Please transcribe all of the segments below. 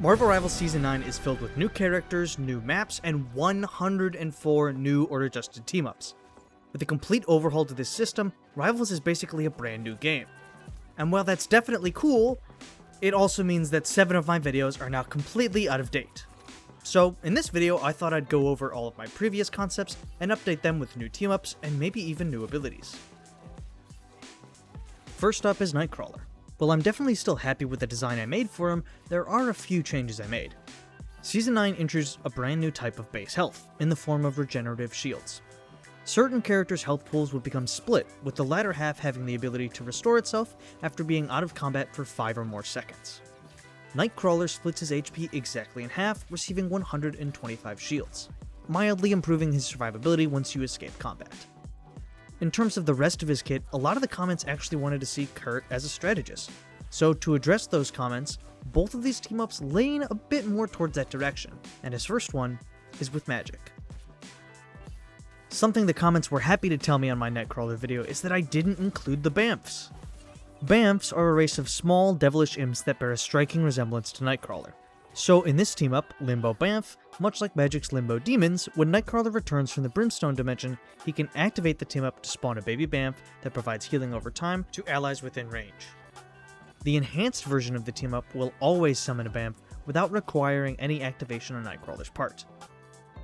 Marvel Rivals Season 9 is filled with new characters, new maps, and 104 new or adjusted team-ups. With a complete overhaul to this system, Rivals is basically a brand new game. And while that's definitely cool, it also means that 7 of my videos are now completely out of date. So, in this video, I thought I'd go over all of my previous concepts and update them with new team-ups and maybe even new abilities. First up is Nightcrawler. While I'm definitely still happy with the design I made for him, there are a few changes I made. Season 9 introduced a brand new type of base health, in the form of regenerative shields. Certain characters' health pools would become split, with the latter half having the ability to restore itself after being out of combat for 5 or more seconds. Nightcrawler splits his HP exactly in half, receiving 125 shields, mildly improving his survivability once you escape combat. In terms of the rest of his kit, a lot of the comments actually wanted to see Kurt as a strategist. So to address those comments, both of these team-ups lean a bit more towards that direction, and his first one is with magic. Something the comments were happy to tell me on my Nightcrawler video is that I didn't include the Bamfs. Bamfs are a race of small, devilish imps that bear a striking resemblance to Nightcrawler. So in this team-up, Limbo Bamf, much like Magic's Limbo Demons, when Nightcrawler returns from the Brimstone dimension, he can activate the team-up to spawn a baby Bamf that provides healing over time to allies within range. The enhanced version of the team-up will always summon a Bamf without requiring any activation on Nightcrawler's part.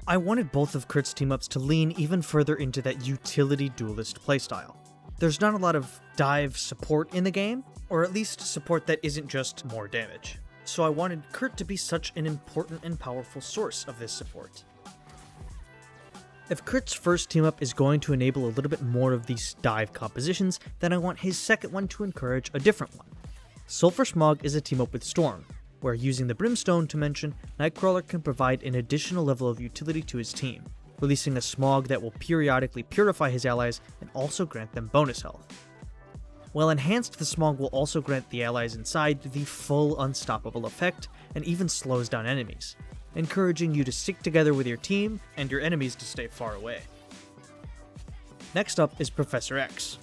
I wanted both of Kurt's team-ups to lean even further into that utility duelist playstyle. There's not a lot of dive support in the game, or at least support that isn't just more damage. So I wanted Kurt to be such an important and powerful source of this support. If Kurt's first team-up is going to enable a little bit more of these dive compositions, then I want his second one to encourage a different one. Sulfur Smog is a team-up with Storm, where using the Brimstone dimension, Nightcrawler can provide an additional level of utility to his team, releasing a smog that will periodically purify his allies and also grant them bonus health. While enhanced, the smog will also grant the allies inside the full unstoppable effect and even slows down enemies, encouraging you to stick together with your team and your enemies to stay far away. Next up is Professor X.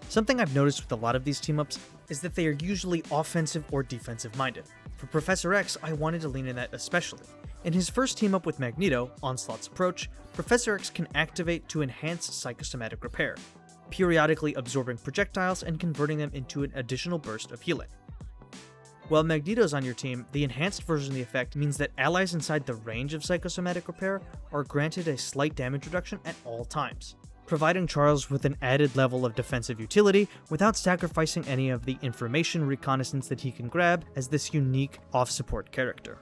Something I've noticed with a lot of these team-ups is that they are usually offensive or defensive minded. For Professor X, I wanted to lean in that especially. In his first team-up with Magneto, Onslaught's Approach, Professor X can activate to enhance psychosomatic repair, periodically absorbing projectiles and converting them into an additional burst of healing. While Magneto's on your team, the enhanced version of the effect means that allies inside the range of psychosomatic repair are granted a slight damage reduction at all times, providing Charles with an added level of defensive utility without sacrificing any of the information reconnaissance that he can grab as this unique off-support character.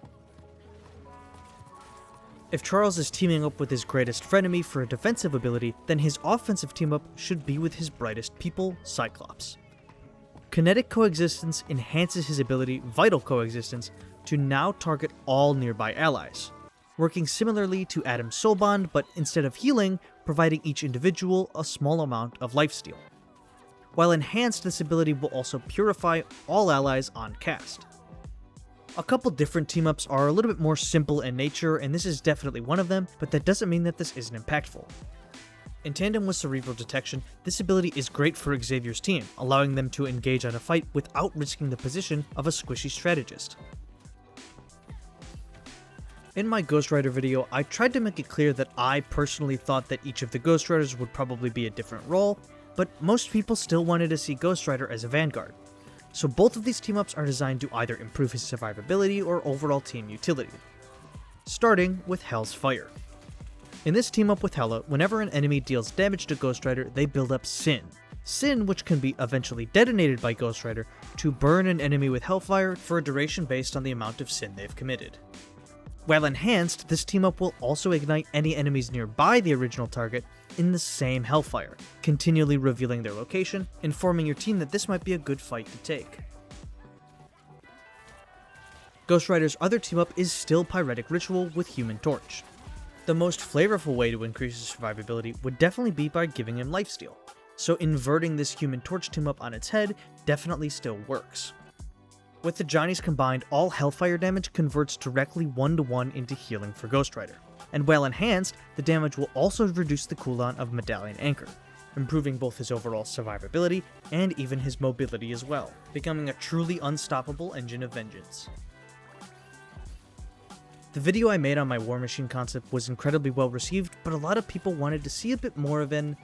If Charles is teaming up with his greatest frenemy for a defensive ability, then his offensive team-up should be with his brightest pupil, Cyclops. Kinetic Coexistence enhances his ability, Vital Coexistence, to now target all nearby allies, working similarly to Adam's Soul Bond, but instead of healing, providing each individual a small amount of lifesteal. While enhanced, this ability will also purify all allies on cast. A couple different team-ups are a little bit more simple in nature, and this is definitely one of them, but that doesn't mean that this isn't impactful. In tandem with Cerebral Detection, this ability is great for Xavier's team, allowing them to engage on a fight without risking the position of a squishy strategist. In my Ghost Rider video, I tried to make it clear that I personally thought that each of the Ghost Riders would probably be a different role, but most people still wanted to see Ghost Rider as a Vanguard. So both of these team-ups are designed to either improve his survivability or overall team utility. Starting with Hell's Fire. In this team-up with Hela, whenever an enemy deals damage to Ghost Rider, they build up Sin. Sin, which can be eventually detonated by Ghost Rider to burn an enemy with Hellfire for a duration based on the amount of sin they've committed. While enhanced, this team-up will also ignite any enemies nearby the original target in the same Hellfire, continually revealing their location, informing your team that this might be a good fight to take. Ghost Rider's other team-up is still Pyretic Ritual with Human Torch. The most flavorful way to increase his survivability would definitely be by giving him lifesteal, so inverting this Human Torch team-up on its head definitely still works. With the Johnnies combined, all Hellfire damage converts directly 1-to-1 into healing for Ghost Rider, and while enhanced, the damage will also reduce the cooldown of Medallion Anchor, improving both his overall survivability and even his mobility as well, becoming a truly unstoppable engine of vengeance. The video I made on my War Machine concept was incredibly well received, but a lot of people wanted to see a bit more of an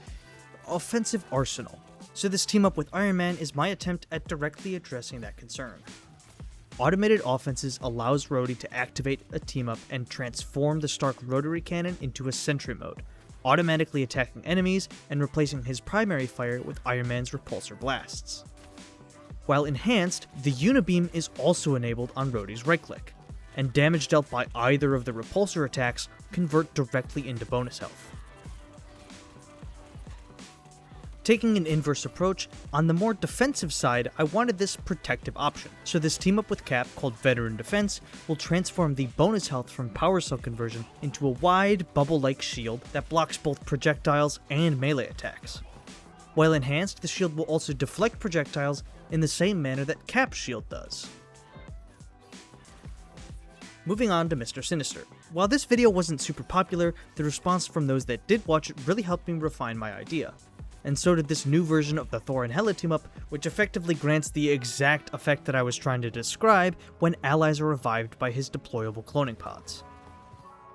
offensive arsenal. So this team up with Iron Man is my attempt at directly addressing that concern. Automated Offenses allows Rhodey to activate a team up and transform the Stark rotary cannon into a Sentry mode, automatically attacking enemies and replacing his primary fire with Iron Man's repulsor blasts. While enhanced, the Unibeam is also enabled on Rhodey's right click, and damage dealt by either of the repulsor attacks convert directly into bonus health. Taking an inverse approach, on the more defensive side, I wanted this protective option, so this team up with Cap called Veteran Defense will transform the bonus health from Power Cell conversion into a wide, bubble-like shield that blocks both projectiles and melee attacks. While enhanced, the shield will also deflect projectiles in the same manner that Cap's shield does. Moving on to Mr. Sinister. While this video wasn't super popular, the response from those that did watch it really helped me refine my idea. And so did this new version of the Thor and Hela team-up, which effectively grants the exact effect that I was trying to describe when allies are revived by his deployable cloning pods.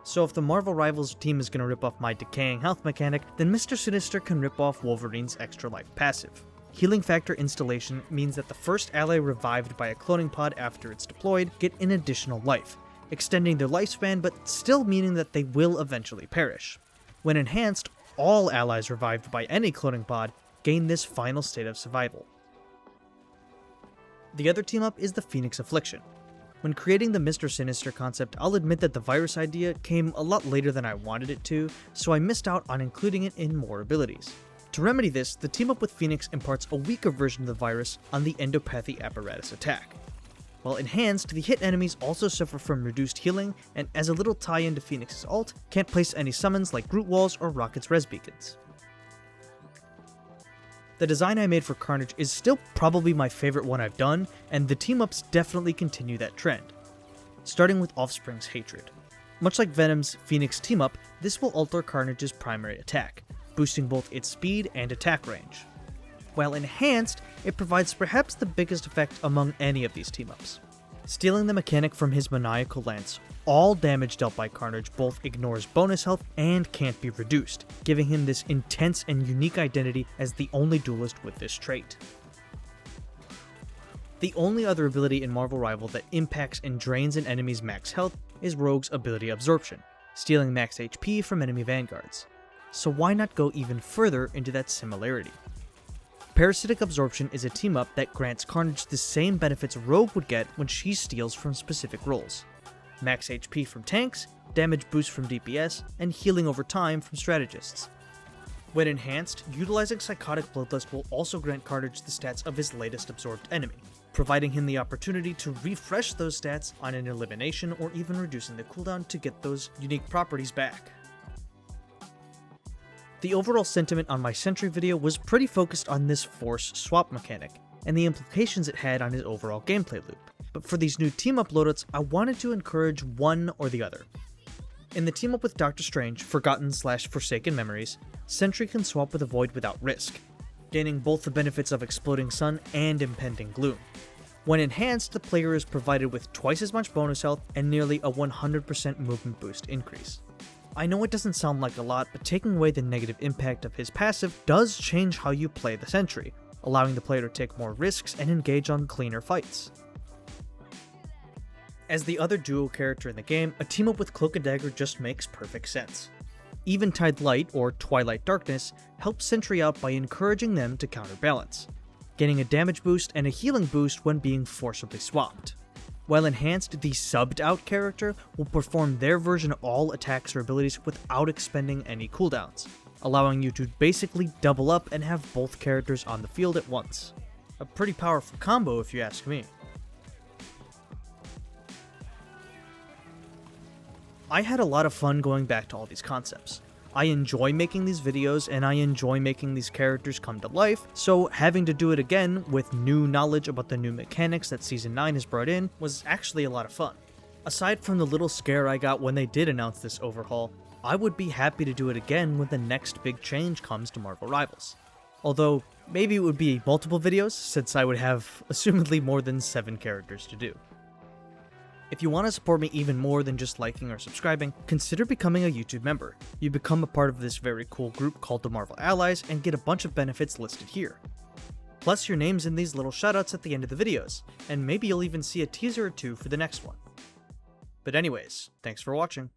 So if the Marvel Rivals team is going to rip off my decaying health mechanic, then Mr. Sinister can rip off Wolverine's extra life passive. Healing Factor installation means that the first ally revived by a cloning pod after it's deployed get an additional life, extending their lifespan but still meaning that they will eventually perish. When enhanced, all allies revived by any cloning pod gain this final state of survival. The other team up is the Phoenix Affliction. When creating the Mr. Sinister concept, I'll admit that the virus idea came a lot later than I wanted it to, so I missed out on including it in more abilities. To remedy this, the team up with Phoenix imparts a weaker version of the virus on the Endopathy Apparatus attack. While enhanced, the hit enemies also suffer from reduced healing, and as a little tie-in to Phoenix's ult, can't place any summons like Groot Walls or Rocket's Res Beacons. The design I made for Carnage is still probably my favorite one I've done, and the team-ups definitely continue that trend. Starting with Offspring's Hatred. Much like Venom's Phoenix team-up, this will alter Carnage's primary attack, boosting both its speed and attack range. While enhanced, it provides perhaps the biggest effect among any of these team-ups. Stealing the mechanic from his Maniacal Lance, all damage dealt by Carnage both ignores bonus health and can't be reduced, giving him this intense and unique identity as the only duelist with this trait. The only other ability in Marvel Rival that impacts and drains an enemy's max health is Rogue's ability Absorption, stealing max HP from enemy vanguards. So why not go even further into that similarity? Parasitic Absorption is a team-up that grants Carnage the same benefits Rogue would get when she steals from specific roles. Max HP from tanks, damage boost from DPS, and healing over time from strategists. When enhanced, utilizing Psychotic Bloodlust will also grant Carnage the stats of his latest absorbed enemy, providing him the opportunity to refresh those stats on an elimination or even reducing the cooldown to get those unique properties back. The overall sentiment on my Sentry video was pretty focused on this force swap mechanic, and the implications it had on his overall gameplay loop. But for these new team-up loadouts, I wanted to encourage one or the other. In the team-up with Doctor Strange, Forgotten/Forsaken Memories, Sentry can swap with a Void without risk, gaining both the benefits of Exploding Sun and Impending Gloom. When enhanced, the player is provided with twice as much bonus health and nearly a 100% movement boost increase. I know it doesn't sound like a lot, but taking away the negative impact of his passive does change how you play the Sentry, allowing the player to take more risks and engage on cleaner fights. As the other duo character in the game, a team up with Cloak and Dagger just makes perfect sense. Eventide Light, or Twilight Darkness, helps Sentry out by encouraging them to counterbalance, getting a damage boost and a healing boost when being forcibly swapped. While enhanced, the subbed out character will perform their version of all attacks or abilities without expending any cooldowns, allowing you to basically double up and have both characters on the field at once. A pretty powerful combo if you ask me. I had a lot of fun going back to all these concepts. I enjoy making these videos and I enjoy making these characters come to life, so having to do it again with new knowledge about the new mechanics that Season 9 has brought in was actually a lot of fun. Aside from the little scare I got when they did announce this overhaul, I would be happy to do it again when the next big change comes to Marvel Rivals. Although, maybe it would be multiple videos, since I would have assumedly more than 7 characters to do. If you want to support me even more than just liking or subscribing, consider becoming a YouTube member. You become a part of this very cool group called the Marvel Allies and get a bunch of benefits listed here. Plus your name's in these little shoutouts at the end of the videos, and maybe you'll even see a teaser or two for the next one. But anyways, thanks for watching.